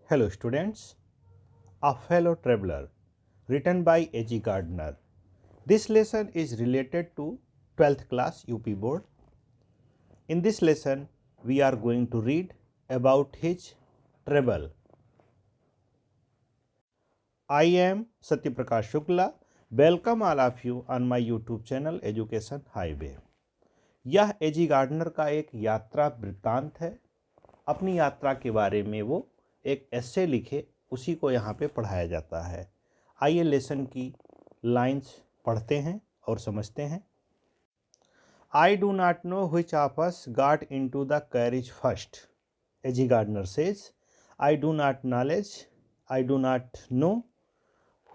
Hello students, A Fellow Traveler written by A.G. Gardner. This lesson is related to 12th class UP board. In this lesson, we are going to read about his travel. I am Satya Prakash Shukla. Welcome all of you on my YouTube channel Education Highway. यह A.G. Gardener का एक यात्रा वृत्तांत है। अपनी यात्रा के बारे में वो एक एस्से लिखे, उसी को यहाँ पे पढ़ाया जाता है। आइए लेसन की लाइंस पढ़ते हैं और समझते हैं। I do not know which of us got into the carriage first. A.G. Gardner says, I do not know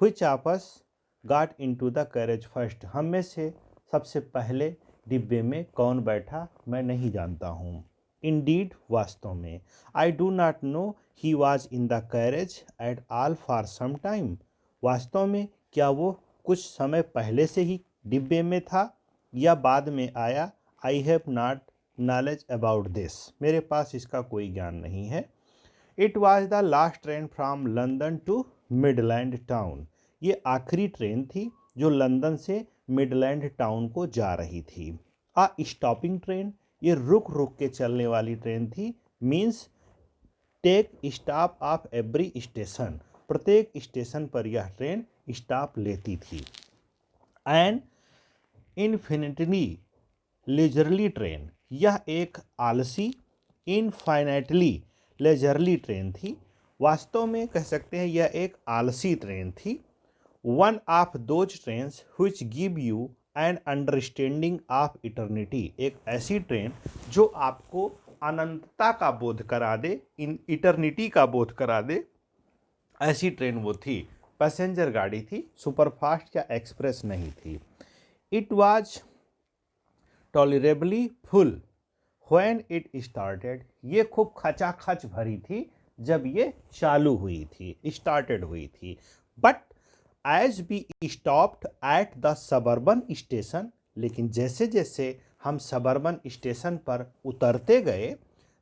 which of us got into the carriage first. हम में से सबसे पहले डिब्बे में कौन बैठा मैं नहीं जानता हूँ। Indeed, वास्तव में I do not know he was in the carriage at all for some time. वास्तव में क्या वो कुछ समय पहले से ही डिब्बे में था या बाद में आया। I have not knowledge about this. मेरे पास इसका कोई ज्ञान नहीं है। It was the last train from London to Midland Town. ये आखिरी ट्रेन थी जो लंदन से मिडलैंड टाउन को जा रही थी। आ स्टॉपिंग ट्रेन, ये रुक रुक के चलने वाली ट्रेन थी। Means take stop of every station, प्रत्येक स्टेशन पर यह ट्रेन स्टॉप लेती थी। एंड इन्फिनिटली लेजरली ट्रेन, यह एक आलसी इनफाइनाइटली लेजरली ट्रेन थी। वास्तव में कह सकते हैं यह एक आलसी ट्रेन थी। One of those trains which give you an understanding of eternity, एक ऐसी ट्रेन जो आपको अनंतता का बोध करा दे, इन इटर्निटी का बोध करा दे, ऐसी ट्रेन वो थी। पैसेंजर गाड़ी थी, सुपरफास्ट या एक्सप्रेस नहीं थी। It was tolerably full when it started, ये खूब खचाखच भरी थी जब ये चालू हुई थी, स्टार्टेड हुई थी। But as we stopped at the suburban station, लेकिन जैसे जैसे हम सबर्बन स्टेशन पर उतरते गए,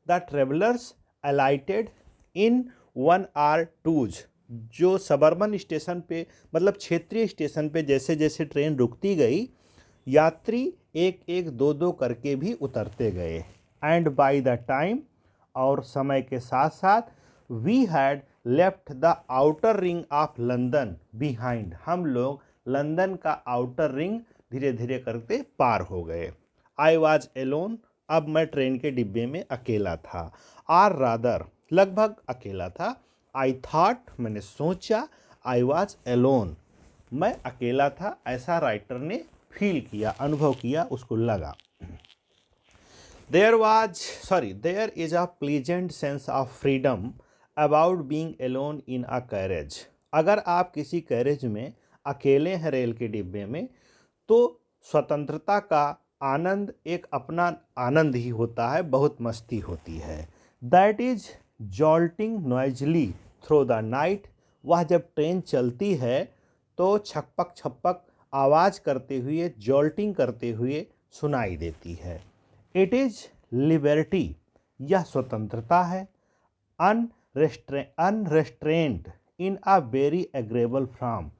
the travellers alighted in one or twos, जो सबर्बन स्टेशन पे मतलब क्षेत्रीय स्टेशन पे जैसे जैसे ट्रेन रुकती गई, यात्री एक एक दो दो करके भी उतरते गए। एंड बाय द टाइम, और समय के साथ साथ, we had left the outer ring of London behind, हम लोग लंदन का आउटर रिंग धीरे धीरे करते पार हो गए। आई वॉज एलोन, अब मैं ट्रेन के डिब्बे में अकेला था। आर रादर, लगभग अकेला था। आई थॉट, मैंने सोचा। आई वॉज एलोन, मैं अकेला था, ऐसा राइटर ने फील किया, अनुभव किया, उसको लगा। There is a pleasant sense of freedom about being alone in a carriage. अगर आप किसी कैरेज में अकेले हैं रेल के डिब्बे में, तो स्वतंत्रता का आनंद एक अपना आनंद ही होता है, बहुत मस्ती होती है। That is jolting noisily through the night. वह जब ट्रेन चलती है तो छकपक छकपक आवाज़ करते हुए, जॉल्टिंग करते हुए सुनाई देती है। इट इज़ लिबर्टी, यह स्वतंत्रता है। अनरेस्ट्रेंड इन अ वेरी एग्रेबल फॉर्म,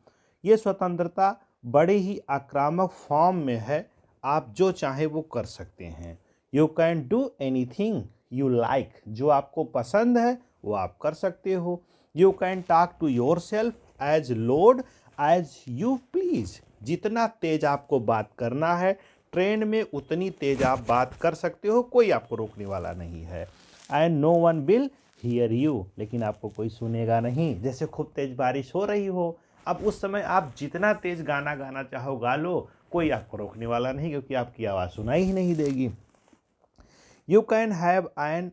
ये स्वतंत्रता बड़े ही आक्रामक फॉर्म में है, आप जो चाहे वो कर सकते हैं। You can do anything you like, जो आपको पसंद है वो आप कर सकते हो। You can talk to yourself as loud as you please, जितना तेज आपको बात करना है ट्रेन में उतनी तेज आप बात कर सकते हो, कोई आपको रोकने वाला नहीं है। And no one will hear you, लेकिन आपको कोई सुनेगा नहीं। जैसे खूब तेज बारिश हो रही हो, अब उस समय आप जितना तेज गाना गाना चाहो गा लो, कोई आपको रोकने वाला नहीं, क्योंकि आपकी आवाज़ सुनाई ही नहीं देगी। You can have an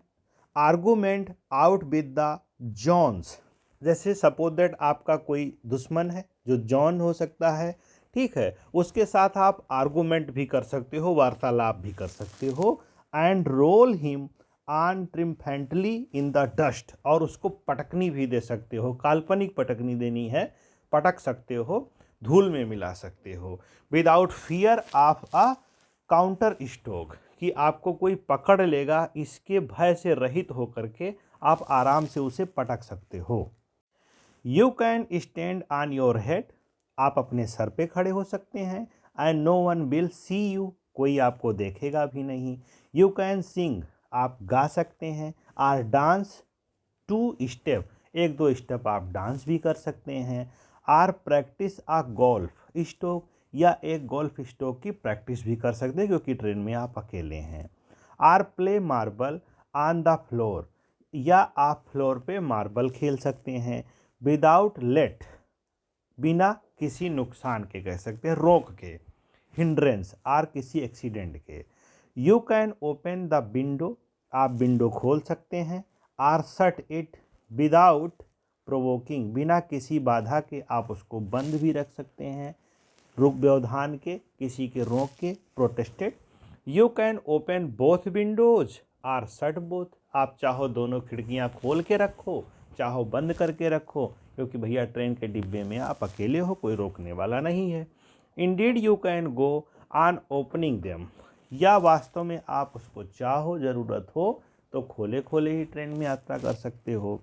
argument out with the Johns, जैसे सपोज दैट आपका कोई दुश्मन है जो जॉन हो सकता है, ठीक है, उसके साथ आप आर्गूमेंट भी कर सकते हो, वार्तालाप भी कर सकते हो। And roll him on triumphantly in the dust, और उसको पटकनी भी दे सकते हो, काल्पनिक पटकनी देनी है, पटक सकते हो, धूल में मिला सकते हो। Without fear of a counter stroke, कि आपको कोई पकड़ लेगा, इसके भय से रहित होकर के आप आराम से उसे पटक सकते हो। You can stand on your head, आप अपने सर पे खड़े हो सकते हैं। And no one will see you, कोई आपको देखेगा भी नहीं। यू कैन सिंग, आप गा सकते हैं। आर डांस 2 स्टेप, 1-2 स्टेप आप डांस भी कर सकते हैं। Or practise a golf stroke, या एक गोल्फ स्ट्रोक की प्रैक्टिस भी कर सकते हैं क्योंकि ट्रेन में आप अकेले हैं। Or play marble on the floor, या आप फ्लोर पे मार्बल खेल सकते हैं। विदाउट लेट, बिना किसी नुकसान के कह सकते हैं, रोक के। हिंड्रेंस, आर किसी एक्सीडेंट के। You can open the window, आप विंडो खोल सकते हैं। Or shut it without provoking, बिना किसी बाधा के आप उसको बंद भी रख सकते हैं, रुक व्यवधान के, किसी के रोक के, protested. You can open both windows or shut both, आप चाहो दोनों खिड़कियां खोल के रखो, चाहो बंद करके रखो, क्योंकि भैया ट्रेन के डिब्बे में आप अकेले हो, कोई रोकने वाला नहीं है। Indeed you can go on opening them, या वास्तव में आप उसको चाहो, ज़रूरत हो तो खोले खोले ही ट्रेन में यात्रा कर सकते हो।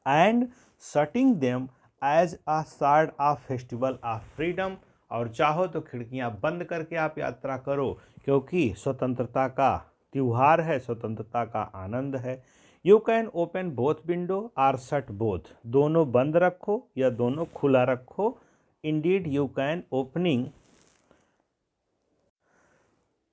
And shouting them as a sort of festival of freedom, और चाहो तो खिड़कियां बंद करके आप यात्रा करो, क्योंकि स्वतंत्रता का त्यौहार है, स्वतंत्रता का आनंद है। You can open both window or shut both, दोनों बंद रखो या दोनों खुला रखो। Indeed you can opening,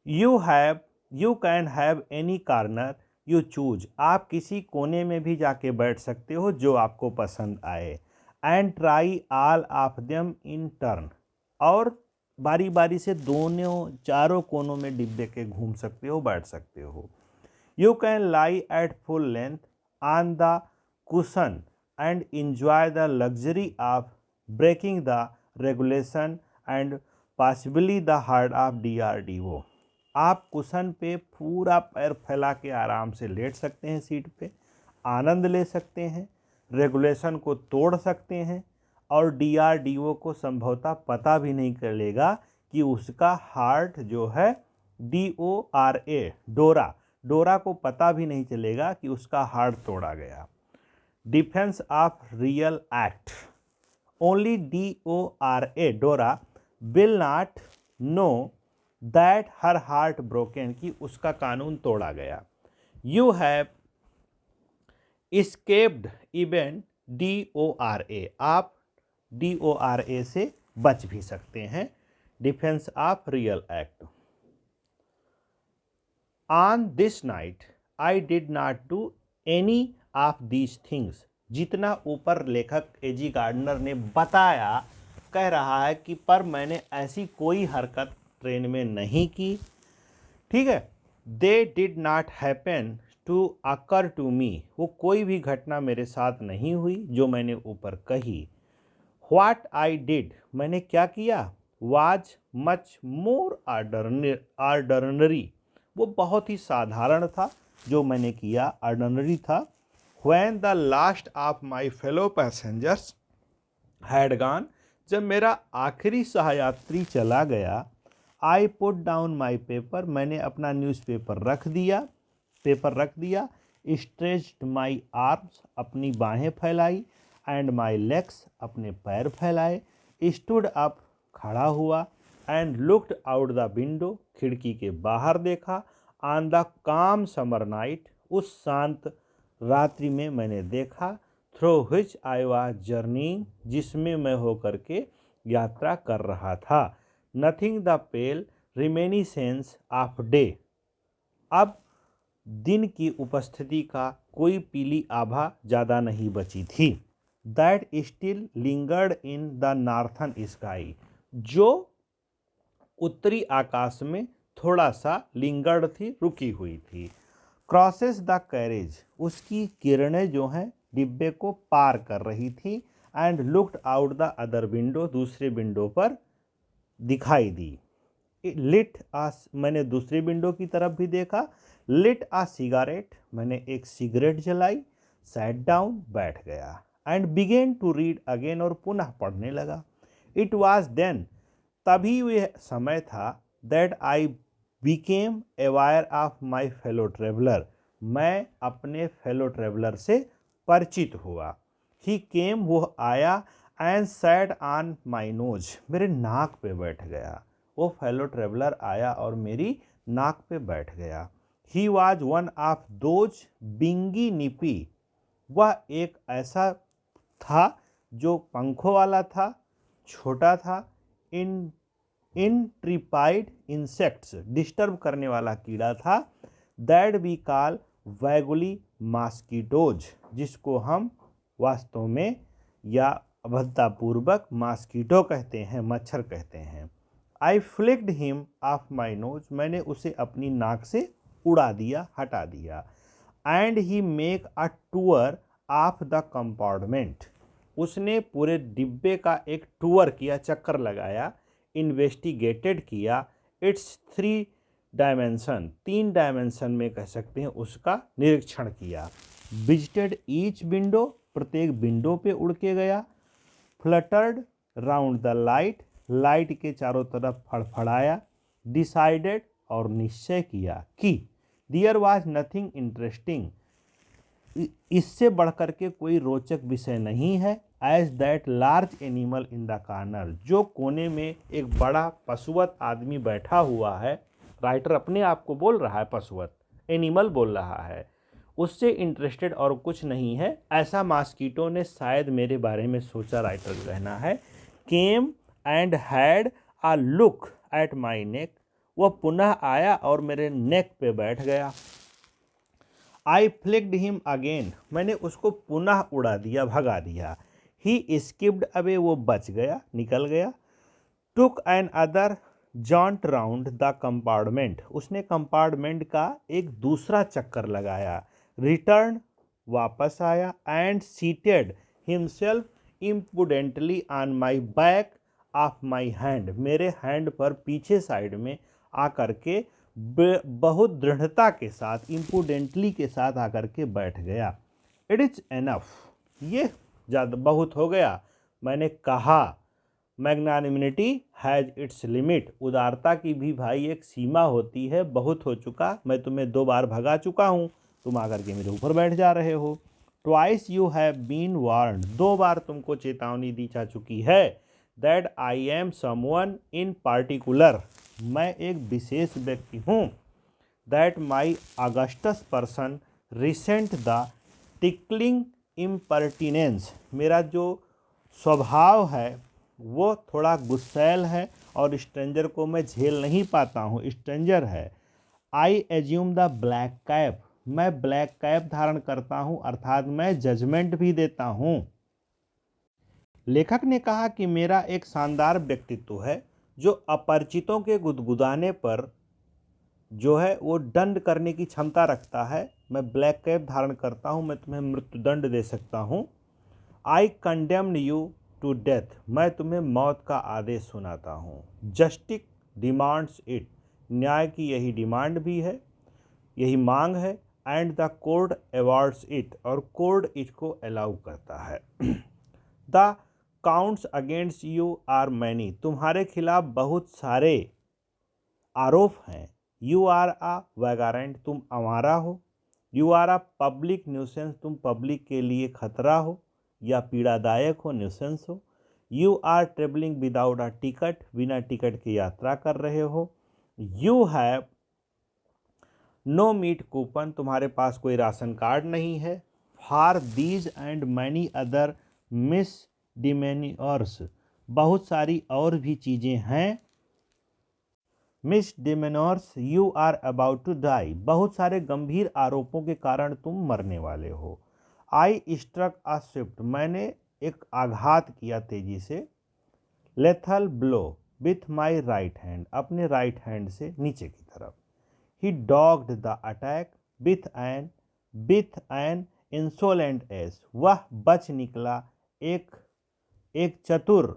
you can have any corner you choose, आप किसी कोने में भी जाके बैठ सकते हो जो आपको पसंद आए। And try all of them in turn, और बारी बारी से दोनों चारों कोनों में डिब्बे के घूम सकते हो, बैठ सकते हो। You can lie at full length on the cushion and enjoy the luxury of breaking the regulation and possibly the heart of DRDO, आप कुशन पे पूरा पैर फैला के आराम से लेट सकते हैं, सीट पे आनंद ले सकते हैं, रेगुलेशन को तोड़ सकते हैं, और DRDO को संभवतः पता भी नहीं चलेगा कि उसका हार्ट जो है DORA, डोरा, डोरा को पता भी नहीं चलेगा कि उसका हार्ट तोड़ा गया। Defence of real act, only DORA, डोरा will not know that her heart broken, की उसका कानून तोड़ा गया। You have escaped event DORA, आप DORA से बच भी सकते हैं। Defence of real act, on this night I did not do any of these things, जितना ऊपर लेखक A.G. गार्डनर ने बताया, कह रहा है कि पर मैंने ऐसी कोई हरकत ट्रेन में नहीं की, ठीक है। They did not happen to occur to me, वो कोई भी घटना मेरे साथ नहीं हुई जो मैंने ऊपर कही। व्हाट आई डिड, मैंने क्या किया, वाज मच मोर ऑर्डिनरी, वो बहुत ही साधारण था जो मैंने किया, ऑर्डिनरी था। When the last of my fellow passengers had gone, जब मेरा आखिरी सहयात्री चला गया। I put down my paper, मैंने अपना न्यूज़पेपर रख दिया, पेपर रख दिया। स्ट्रेच्ड माई आर्म्स, अपनी बाहें फैलाई। एंड माई लेग्स, अपने पैर फैलाए। स्टूड अप, खड़ा हुआ। And looked out the window, खिड़की के बाहर देखा। On the calm summer night, उस शांत रात्रि में मैंने देखा। Through which I was journeying, जिसमें मैं होकर के यात्रा कर रहा था। Nothing the pale reminiscence of day, अब दिन की उपस्थिति का कोई पीली आभा ज़्यादा नहीं बची थी। That still lingered in the northern sky, जो उत्तरी आकाश में थोड़ा सा लिंगर्ड थी, रुकी हुई थी। क्रॉसेस द कैरेज, उसकी किरणें जो हैं डिब्बे को पार कर रही थी। And looked out the other window, दूसरे विंडो पर दिखाई दी। लिट आ, मैंने दूसरी विंडो की तरफ भी देखा। लिट आ सिगारेट, मैंने एक सिगरेट जलाई। सैट डाउन, बैठ गया। And began to read again, और पुनः पढ़ने लगा। इट वॉज देन, तभी वह समय था। That I became aware of my fellow traveller, मैं अपने फेलो ट्रेवलर से परिचित हुआ। ही केम, वो आया, and sat on my nose, मेरे नाक पे बैठ गया। वो फेलो ट्रेवलर आया और मेरी नाक पे बैठ गया। He was one of those Bingi निपी, वह एक ऐसा था जो पंखों वाला था, छोटा था, इंट्रीपाइड इंसेक्ट्स, डिस्टर्ब करने वाला कीड़ा था, दैट वी कॉल वैगुली मॉस्किटोज, जिसको हम वास्तव में या अभद्रतापूर्वक मॉस्किटो कहते हैं, मच्छर कहते हैं। I flicked him off my nose, मैंने उसे अपनी नाक से उड़ा दिया, हटा दिया। And he make a tour of the compartment, उसने पूरे डिब्बे का एक टूर किया, चक्कर लगाया, इन्वेस्टिगेटेड किया। इट्स 3 डायमेंशन, 3 डायमेंशन में कह सकते हैं उसका निरीक्षण किया। विजिटेड ईच विंडो, प्रत्येक विंडो पे उड़ के गया। Fluttered round the light, light के चारों तरफ फड़फड़ाया। डिसाइडेड, और निश्चय किया कि देयर वाज नथिंग इंटरेस्टिंग, इससे बढ़कर के कोई रोचक विषय नहीं है। As that large animal in the corner, जो कोने में एक बड़ा पशुवत आदमी बैठा हुआ है, राइटर अपने आप को बोल रहा है पशुवत, एनिमल बोल रहा है, उससे इंटरेस्टेड और कुछ नहीं है, ऐसा मॉस्किटो ने शायद मेरे बारे में सोचा, राइटर का कहना है। Came and had a look at my neck, वह पुनः आया और मेरे नेक पे बैठ गया। आई फ्लिक्ड हिम अगेन, मैंने उसको पुनः उड़ा दिया, भगा दिया। ही स्किप्ड अवे, वो बच गया, निकल गया। Took another jaunt round the compartment, उसने कंपार्टमेंट का एक दूसरा चक्कर लगाया। रिटर्न, वापस आया। And seated himself impudently on my back of my hand, मेरे हैंड पर पीछे साइड में आकर के बहुत दृढ़ता के साथ, इम्पुडेंटली के साथ आकर के बैठ गया। इट इज़ एनफ, ये ज़्यादा बहुत हो गया, मैंने कहा। मैग्नानिमिटी हैज़ इट्स लिमिट, उदारता की भी भाई एक सीमा होती है। बहुत हो चुका, मैं तुम्हें 2 बार भगा चुका हूँ, तुम आकर के मेरे ऊपर बैठ जा रहे हो। Twice you have been warned, 2 बार तुमको चेतावनी दी जा चुकी है। That I am someone in particular, मैं एक विशेष व्यक्ति हूँ। That my august person resent the tickling impertinence, मेरा जो स्वभाव है वो थोड़ा गुस्सैल है और स्ट्रेंजर को मैं झेल नहीं पाता हूँ, स्ट्रेंजर है। I assume the black cap, मैं ब्लैक कैप धारण करता हूँ, अर्थात मैं जजमेंट भी देता हूँ। लेखक ने कहा कि मेरा एक शानदार व्यक्तित्व है जो अपरिचितों के गुदगुदाने पर जो है वो दंड करने की क्षमता रखता है। मैं ब्लैक कैप धारण करता हूँ, मैं तुम्हें मृत्युदंड दे सकता हूँ। आई कंडेम्ड यू टू डेथ, मैं तुम्हें मौत का आदेश सुनाता हूँ। जस्टिस डिमांड्स इट, न्याय की यही डिमांड भी है, यही मांग है। And the court awards it, और कोर्ट इसको अलाउ करता है। The counts against you are many, तुम्हारे खिलाफ बहुत सारे आरोप हैं। यू आर अ वैगारेंट, तुम आवारा हो। You are a public nuisance, तुम पब्लिक के लिए खतरा हो या पीड़ादायक हो, न्यूसेंस हो। You are travelling without a ticket, बिना टिकट की यात्रा कर रहे हो। You have no meat coupon, तुम्हारे पास कोई राशन कार्ड नहीं है। For these and many other misdemeanours, बहुत सारी और भी चीज़ें हैं। Misdemeanours you are about to die, बहुत सारे गंभीर आरोपों के कारण तुम मरने वाले हो। आई स्ट्रक अ स्विफ्ट, मैंने एक आघात किया तेजी से। Lethal blow with my right hand, अपने राइट हैंड से नीचे की तरफ। He dodged the attack with an insolent ease, वह बच निकला एक चतुर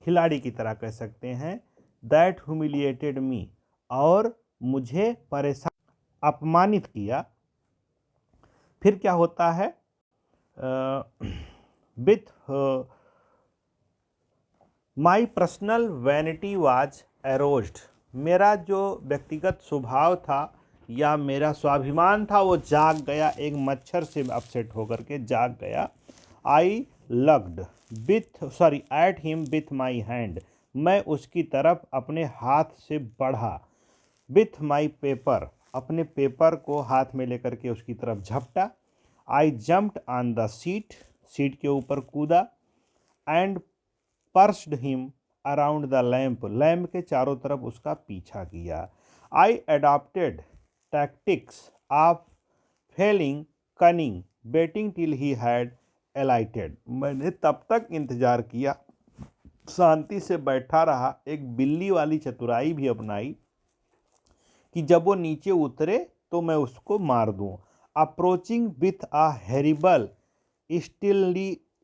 खिलाड़ी की तरह कह सकते हैं। दैट ह्यूमिलिएटेड मी, और मुझे परेशान, अपमानित किया। फिर क्या होता है? With my personal vanity was aroused, मेरा जो व्यक्तिगत स्वभाव था या मेरा स्वाभिमान था वो जाग गया, एक मच्छर से अपसेट होकर के जाग गया। I lunged at him with my hand, मैं उसकी तरफ अपने हाथ से बढ़ा। विथ माई पेपर, अपने पेपर को हाथ में लेकर के उसकी तरफ झपटा। I jumped on the seat, seat के ऊपर कूदा। And pursued him around the lamp, lamp के चारों तरफ उसका पीछा किया। I adopted tactics of feline cunning waiting till he had alighted, मैंने तब तक इंतजार किया, शांति से बैठा रहा, एक बिल्ली वाली चतुराई भी अपनाई कि जब वो नीचे उतरे तो मैं उसको मार दूं। अप्रोचिंग विथ अ हेरिबल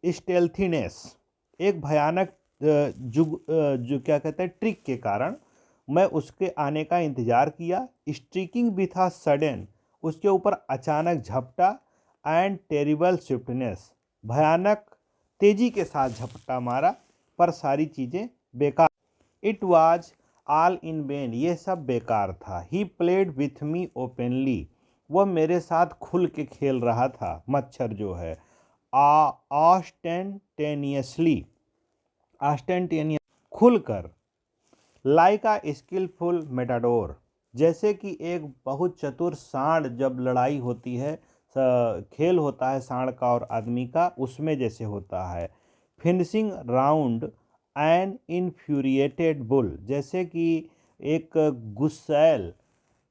स्टेल्थीनेस, एक भयानक जो क्या कहते हैं ट्रिक के कारण मैं उसके आने का इंतजार किया। स्ट्रीकिंग विथ अ सडन, उसके ऊपर अचानक झपटा। एंड टेरिबल स्विफ्टनेस, भयानक तेजी के साथ झपटा मारा, पर सारी चीज़ें बेकार। It was all in when, ये सब बेकार था। He played with me openly, वह मेरे साथ खुल के खेल रहा था, मच्छर जो है। ऑस्टेंटेनियसली, खुलकर। लाइक आ स्किलफुल मेटाडोर, जैसे कि एक बहुत चतुर सांड जब लड़ाई होती है, खेल होता है सांड का और आदमी का, उसमें जैसे होता है। Finishing round an infuriated bull, जैसे कि एक गुस्सैल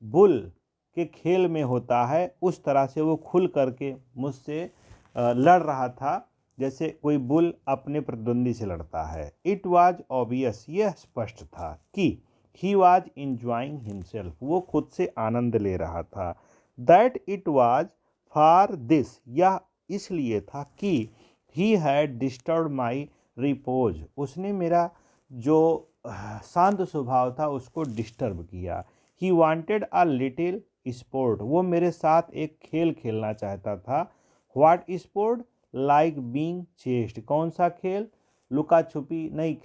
बुल के खेल में होता है, उस तरह से वो खुल करके मुझसे लड़ रहा था, जैसे कोई बुल अपने प्रतिद्वंदी से लड़ता है। इट वॉज ऑब्वियस, यह स्पष्ट था कि ही वॉज इंजॉइंग हिमसेल्फ, वो खुद से आनंद ले रहा था। That it was for this, यह इसलिए था कि he had disturb my repose, उसने मेरा जो शांत स्वभाव था उसको डिस्टर्ब किया। He wanted a little sport, वो मेरे साथ एक खेल खेलना चाहता था। What sport? Like being chased, कौन सा खेल? लुका छुपी नहीं,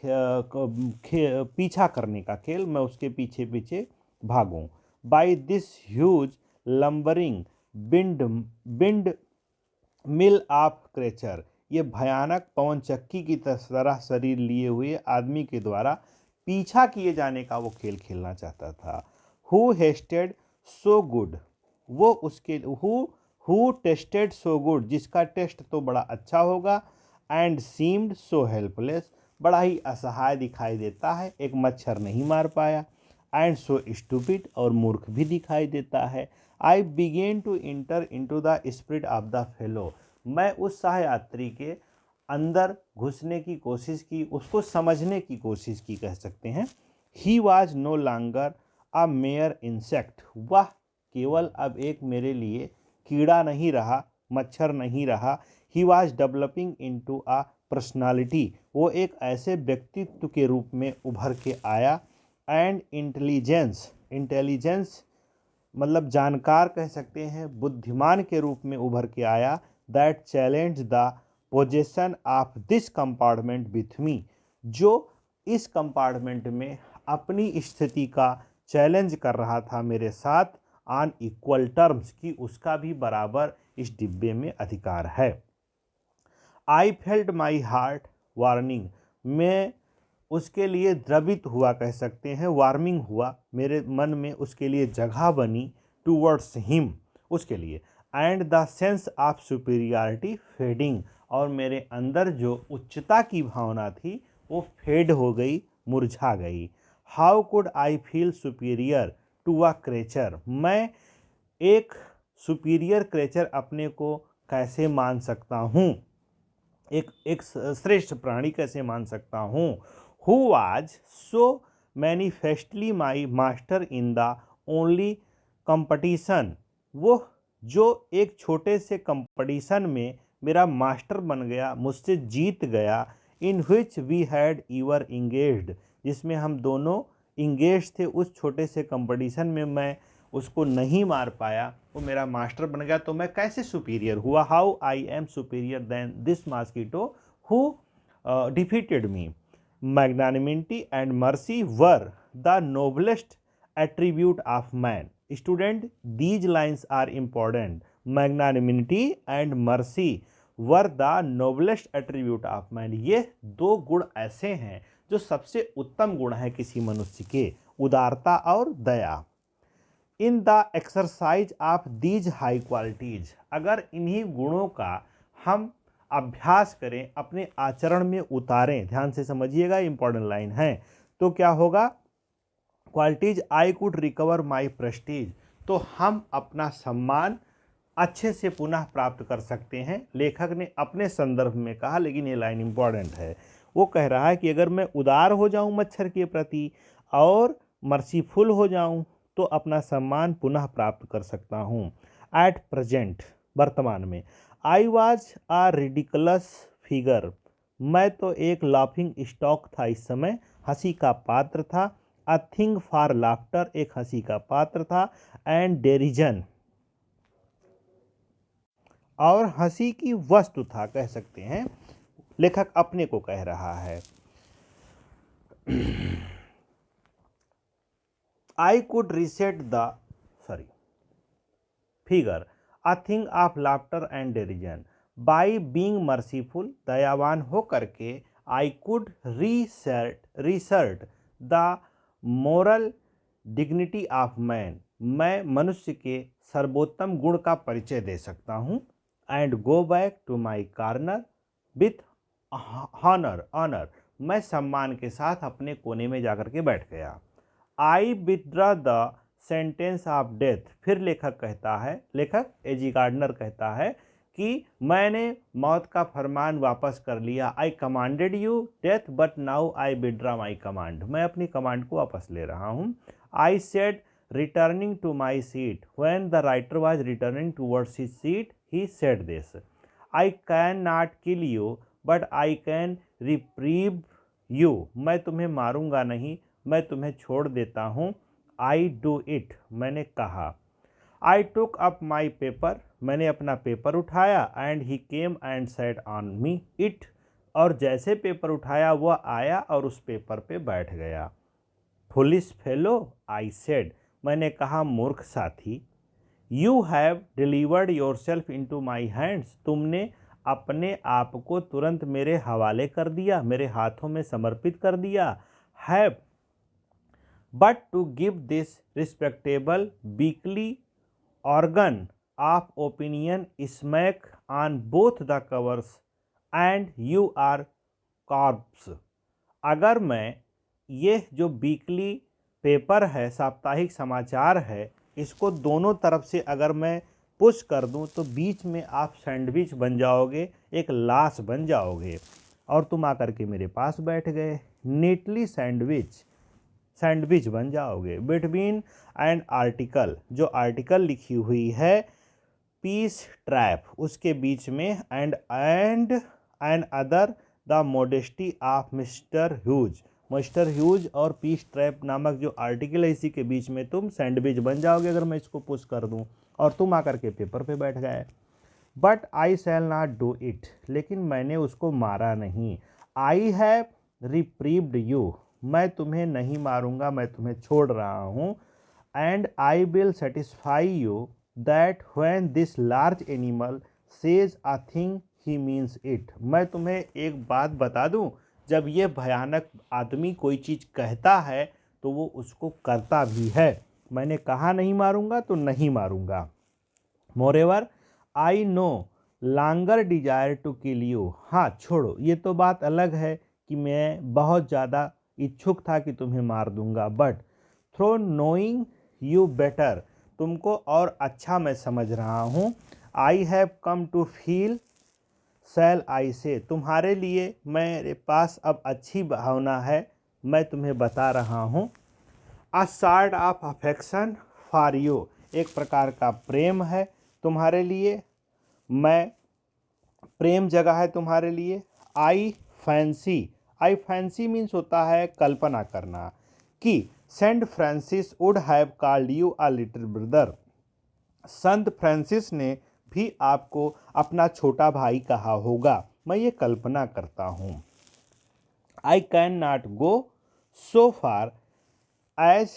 पीछा करने का खेल, मैं उसके पीछे पीछे भागूं। By this huge lumbering windmill of creature, ये भयानक पवन चक्की की तरह शरीर लिए हुए आदमी के द्वारा पीछा किए जाने का वो खेल खेलना चाहता था। हु हेस्टेड सो गुड, वो उसके हु टेस्टेड सो गुड, जिसका टेस्ट तो बड़ा अच्छा होगा। एंड सीम्ड सो हेल्पलेस, बड़ा ही असहाय दिखाई देता है, एक मच्छर नहीं मार पाया। एंड सो स्टूपिड, और मूर्ख भी दिखाई देता है। I began to enter into the spirit of the fellow, मैं उस सहयात्री के अंदर घुसने की कोशिश की, उसको समझने की कोशिश की कह सकते हैं। He was no longer a mere insect, वह केवल अब एक मेरे लिए कीड़ा नहीं रहा, मच्छर नहीं रहा। He was developing into a personality, वो एक ऐसे व्यक्तित्व के रूप में उभर के आया। एंड इंटेलिजेंस मतलब जानकार कह सकते हैं, बुद्धिमान के रूप में उभर के आया। That challenge the possession of this compartment with me, जो इस कंपार्टमेंट में अपनी स्थिति का चैलेंज कर रहा था मेरे साथ ऑन इक्वल टर्म्स, की उसका भी बराबर इस डिब्बे में अधिकार है। I felt my heart warning, मैं उसके लिए द्रवित हुआ कह सकते हैं, वार्मिंग हुआ, मेरे मन में उसके लिए जगह बनी टूवर्ड्स हिम, उसके लिए। And the sense of superiority fading, और मेरे अंदर जो उच्चता की भावना थी वो फेड हो गई, मुरझा गई। How could I feel superior to a creature, मैं एक सुपीरियर क्रेचर अपने को कैसे मान सकता हूँ, एक श्रेष्ठ प्राणी कैसे मान सकता हूँ। Who was so manifestly my master in the only competition, वो जो एक छोटे से कंपटीशन में मेरा मास्टर बन गया, मुझसे जीत गया। In which we had ever engaged, जिसमें हम दोनों इंगेज थे, उस छोटे से कंपटीशन में मैं उसको नहीं मार पाया, वो मेरा मास्टर बन गया, तो मैं कैसे सुपीरियर हुआ। How I am superior than this mosquito who defeated me. Magnanimity and mercy were the noblest attribute of man, student, these lines are important. Magnanimity and mercy were the noblest attribute of man. ये दो गुण ऐसे हैं जो सबसे उत्तम गुण है किसी मनुष्य के, उदारता और दया। In the exercise of these high qualities, अगर इन्हीं गुणों का हम अभ्यास करें, अपने आचरण में उतारें, ध्यान से समझिएगा, इंपॉर्टेंट लाइन है, तो क्या होगा? Qualities I could recover my Prestige, तो हम अपना सम्मान अच्छे से पुनः प्राप्त कर सकते हैं। लेखक ने अपने संदर्भ में कहा, लेकिन ये लाइन इंपॉर्टेंट है। वो कह रहा है कि अगर मैं उदार हो जाऊं मच्छर के प्रति और मर्सीफुल हो जाऊं तो अपना सम्मान पुनः प्राप्त कर सकता हूं। एट प्रेजेंट, वर्तमान में, I was a ridiculous figure, मैं तो एक लाफिंग स्टॉक था, इस समय हंसी का पात्र था। अ थिंग फॉर लाफ्टर, एक हंसी का पात्र था। एंड डेरिजन, और हंसी की वस्तु था, कह सकते हैं। लेखक अपने को कह रहा है। I could reset the figure, a thing of laughter and derision, by being merciful, दयावान हो करके, I could reassert the moral dignity of man, मैं मनुष्य के सर्वोत्तम गुण का परिचय दे सकता हूँ। And go back to my corner with honour, मैं सम्मान के साथ अपने कोने में जाकर के बैठ गया। I withdraw the sentence of death, फिर लेखक कहता है, लेखक एजी गार्डनर कहता है कि मैंने मौत का फरमान वापस कर लिया। I commanded you death but now I withdraw my command, मैं अपनी कमांड को वापस ले रहा हूँ। I said returning to my seat, when the writer was returning towards his seat he said this, I can not kill you but I can reprieve you, मैं तुम्हें मारूंगा नहीं, मैं तुम्हें छोड़ देता हूँ। आई डू इट, मैंने कहा। आई टुक अप माई पेपर, मैंने अपना पेपर उठाया। And he came and sat on me it, और जैसे पेपर उठाया वह आया और उस पेपर पे बैठ गया। फुलिश फेलो, आई सेड, मैंने कहा मूर्ख साथी। You have delivered yourself into my hands, तुमने अपने आप को तुरंत मेरे हवाले कर दिया, मेरे हाथों में समर्पित कर दिया। Have but to give this respectable weekly organ of opinion smack on both the covers and you are corpse, अगर मैं ये जो वीकली पेपर है, साप्ताहिक समाचार है, इसको दोनों तरफ से अगर मैं पुश कर दूं तो बीच में आप सैंडविच बन जाओगे, एक लाश बन जाओगे, और तुम आकर के मेरे पास बैठ गए। नीटली सैंडविच बन जाओगे। बिटवीन एंड आर्टिकल, जो आर्टिकल लिखी हुई है पीस ट्रैप, उसके बीच में and other the modesty of mister huge और पीस ट्रैप नामक जो आर्टिकल है, इसी के बीच में तुम सैंडविच बन जाओगे अगर मैं इसको पुश कर दूं, और तुम आकर के पेपर पे बैठ गए। But I shall not do it, लेकिन मैंने उसको मारा नहीं। आई हैव रिप्रीव्ड यू, मैं तुम्हें नहीं मारूंगा, मैं तुम्हें छोड़ रहा हूँ। And I will satisfy you that when this large animal says a thing he means it, मैं तुम्हें एक बात बता दूं, जब ये भयानक आदमी कोई चीज़ कहता है तो वो उसको करता भी है। मैंने कहा नहीं मारूंगा तो नहीं मारूंगा। Moreover I no longer desire to kill you, हाँ छोड़ो, ये तो बात अलग है कि मैं बहुत ज़्यादा इच्छुक था कि तुम्हें मार दूंगा, but through knowing you better, तुमको और अच्छा मैं समझ रहा हूँ। I have come to feel shall I say, तुम्हारे लिए मेरे पास अब अच्छी भावना है, मैं तुम्हें बता रहा हूँ। A sort of affection for you, एक प्रकार का प्रेम है तुम्हारे लिए, मैं प्रेम जगह है तुम्हारे लिए। आई फैंसी मीन्स होता है कल्पना करना, कि Saint Francis would have called you a little brother, संत फ्रांसिस ने भी आपको अपना छोटा भाई कहा होगा, मैं ये कल्पना करता हूँ। I can not go so far as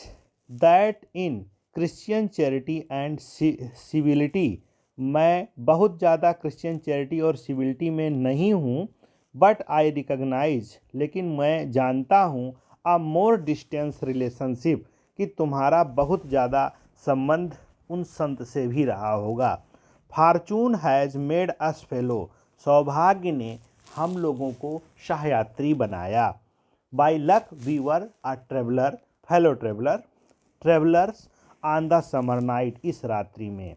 that in Christian charity and civility. मैं बहुत ज़्यादा क्रिश्चियन चैरिटी और सिविलिटी में नहीं हूँ, बट आई रिकग्नाइज, लेकिन मैं जानता हूँ, अ मोर डिस्टेंस रिलेशनशिप, कि तुम्हारा बहुत ज़्यादा संबंध उन संत से भी रहा होगा। Fortune has made us fellow, सौभाग्य ने हम लोगों को सहयात्री बनाया। By luck we were a traveller, fellow traveller, travellers on the summer night, इस रात्रि में।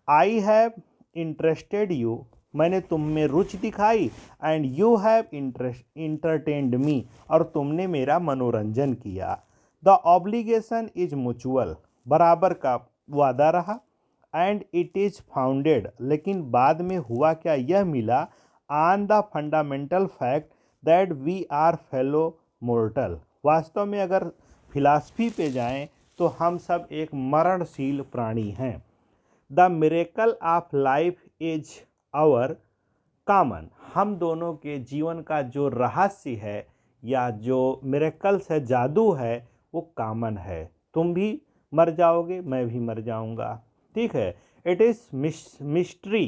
आई हैव इंटरेस्टेड यू, मैंने तुम में रुचि दिखाई, एंड यू हैव इंटरटेन्ड मी, और तुमने मेरा मनोरंजन किया। द ऑब्लिगेशन इज म्यूचुअल, बराबर का वादा रहा, एंड इट इज फाउंडेड, लेकिन बाद में हुआ क्या, यह मिला, on the fundamental fact that we are fellow mortal, वास्तव में अगर फिलॉसफी पे जाएं तो हम सब एक मरणशील प्राणी हैं। The miracle of life is our common, हम दोनों के जीवन का जो रहस्य है या जो मिरेकल्स है, जादू है, वो कॉमन है। तुम भी मर जाओगे, मैं भी मर जाऊंगा, ठीक है। इट इज़ मिस्ट्री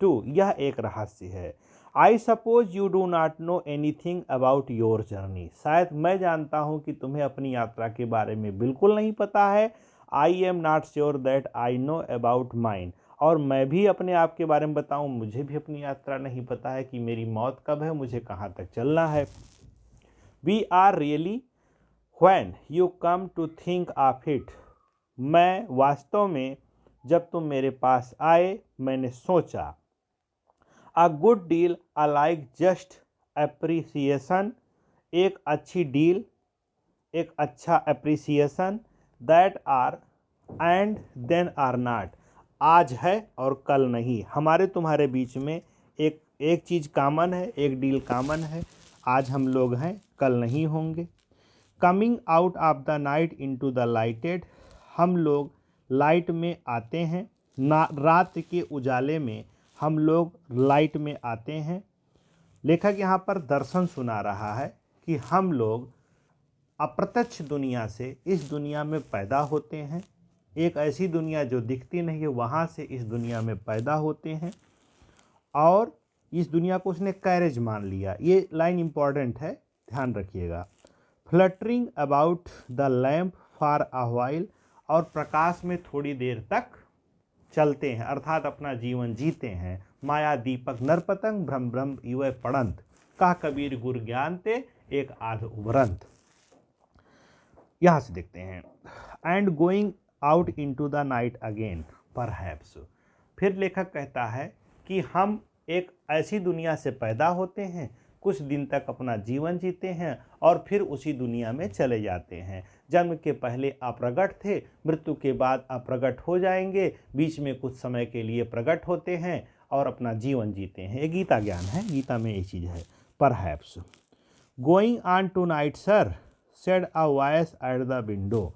टू, यह एक रहस्य है। I suppose you do not know anything about your journey, शायद मैं जानता हूँ कि तुम्हें अपनी यात्रा के बारे में बिल्कुल नहीं पता है। I am not sure that I know about mine, और मैं भी अपने आप के बारे में बताऊँ, मुझे भी अपनी यात्रा नहीं पता है कि मेरी मौत कब है, मुझे कहाँ तक चलना है। We are really when you come to think of it, मैं वास्तव में जब तुम मेरे पास आए मैंने सोचा। A good deal a like just appreciation, एक अच्छी डील, एक अच्छा appreciation, that are and then are not, आज है और कल नहीं। हमारे तुम्हारे बीच में एक चीज़ कॉमन है, एक डील कॉमन है, आज हम लोग हैं, कल नहीं होंगे। Coming out of the night into the lighted, हम लोग लाइट में आते हैं, रात के उजाले में हम लोग लाइट में आते हैं। लेखक यहाँ पर दर्शन सुना रहा है कि हम लोग अप्रत्यक्ष दुनिया से इस दुनिया में पैदा होते हैं, एक ऐसी दुनिया जो दिखती नहीं है, वहाँ से इस दुनिया में पैदा होते हैं, और इस दुनिया को उसने कैरेज मान लिया। ये लाइन इम्पॉर्टेंट है, ध्यान रखिएगा। Fluttering about the lamp for a while, और प्रकाश में थोड़ी देर तक चलते हैं, अर्थात अपना जीवन जीते हैं। माया दीपक नरपतंग भ्रम भ्रम युव पड़ंत, कह कबीर गुर ज्ञान ते एक आध उभरंत। यहाँ से देखते हैं। And going out into the night again perhaps, फिर लेखक कहता है कि हम एक ऐसी दुनिया से पैदा होते हैं, कुछ दिन तक अपना जीवन जीते हैं और फिर उसी दुनिया में चले जाते हैं। जन्म के पहले अप्रगट थे, मृत्यु के बाद अप्रगट हो जाएंगे, बीच में कुछ समय के लिए प्रकट होते हैं और अपना जीवन जीते हैं। ये गीता ज्ञान है, गीता में ये चीज़ है। Perhaps going on tonight sir, said a voice at the window,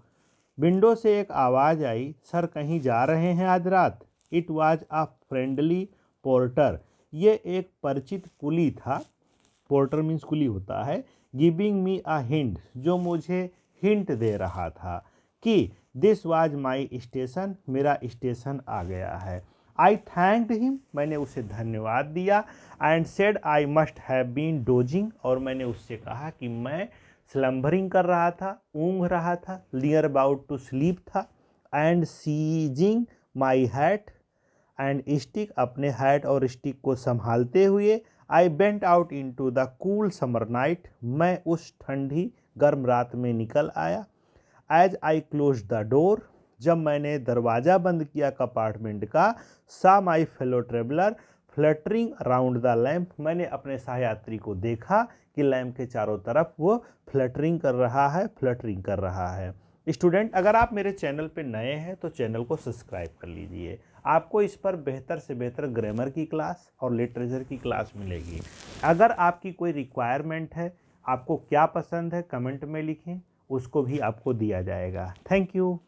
window से एक आवाज़ आई, सर कहीं जा रहे हैं आज रात। It was a friendly porter, ये एक परिचित कुली था, पोर्टर मीन्स कुली होता है। गिविंग मी अ हिंट, जो मुझे हिंट दे रहा था कि दिस वाज माई स्टेशन, मेरा स्टेशन आ गया है। आई थैंक्ड हिम, मैंने उसे धन्यवाद दिया। And said I must have been dozing, और मैंने उससे कहा कि मैं स्लम्बरिंग कर रहा था, ऊँघ रहा था, नियर अबाउट टू स्लीप था। And seizing my hat and stick, अपने हैट और स्टिक को संभालते हुए, I bent out into the cool summer night, मैं उस ठंडी गर्म रात में निकल आया। As I close the door, जब मैंने दरवाज़ा बंद किया कंपार्टमेंट का, saw my fellow traveller fluttering around the lamp, मैंने अपने सहयात्री को देखा कि लैम्प के चारों तरफ वो फ्लटरिंग कर रहा है, फ्लटरिंग कर रहा है। स्टूडेंट, अगर आप मेरे चैनल पे नए हैं तो चैनल को सब्सक्राइब कर लीजिए, आपको इस पर बेहतर से बेहतर ग्रामर की क्लास और लिटरेचर की क्लास मिलेगी। अगर आपकी कोई रिक्वायरमेंट है, आपको क्या पसंद है, कमेंट में लिखें, उसको भी आपको दिया जाएगा। Thank you.